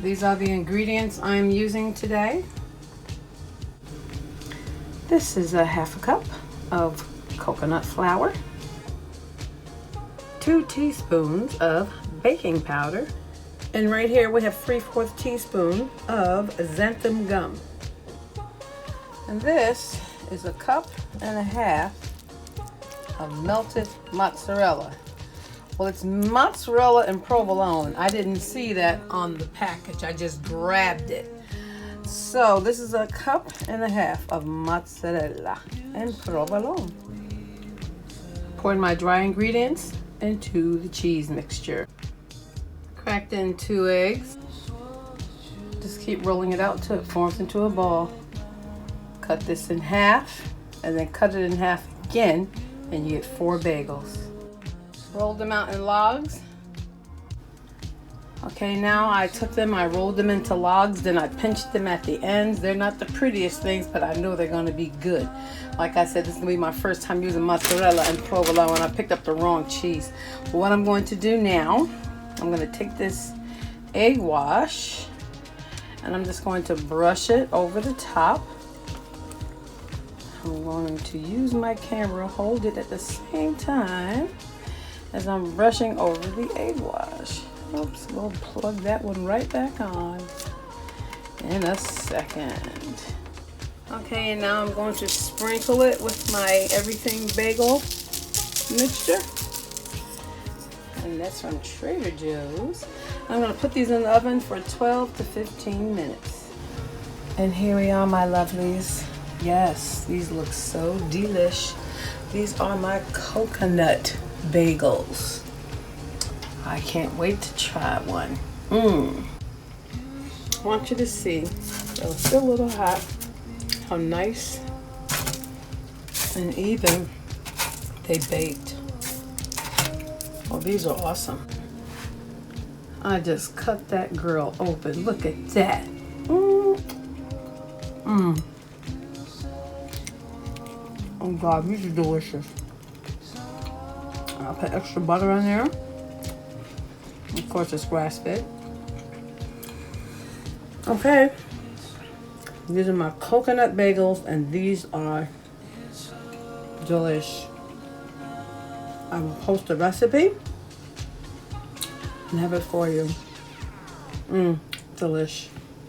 These are the ingredients I'm using today. This is a half a cup of coconut flour, 2 teaspoons of baking powder, and right here we have 3/4 teaspoon of xanthan gum. And this is a cup and a half of melted mozzarella. Well, it's mozzarella and provolone. I didn't see that on the package. I just grabbed it. So this is a cup and a half of mozzarella and provolone. Pouring my dry ingredients into the cheese mixture. Cracked in 2 eggs. Just keep rolling it out till it forms into a ball. Cut this in half and then cut it in half again and you get 4 bagels. Rolled them out in logs. Okay, now I took them, I rolled them into logs, then I pinched them at the ends. They're not the prettiest things, but I know they're gonna be good. Like I said, this is gonna be my first time using mozzarella and provolone, and I picked up the wrong cheese. But what I'm going to do now, I'm gonna take this egg wash, and I'm just going to brush it over the top. I'm going to use my camera, hold it at the same time as I'm brushing over the egg wash. Oops, we'll plug that one right back on in a second. Okay, and now I'm going to sprinkle it with my everything bagel mixture. And that's from Trader Joe's. I'm going to put these in the oven for 12 to 15 minutes. And here we are, my lovelies. Yes, these look so delish. These are my coconut bagels. I can't wait to try one. I want you to see, they're still a little hot, how nice and even they baked. Oh, these are awesome. I just cut that girl open. Look at that. Oh God, these are delicious. I'll put extra butter on there. Of course, it's grass-fed. Okay. These are my coconut bagels, and these are delish. I will post a recipe and have it for you. Delish.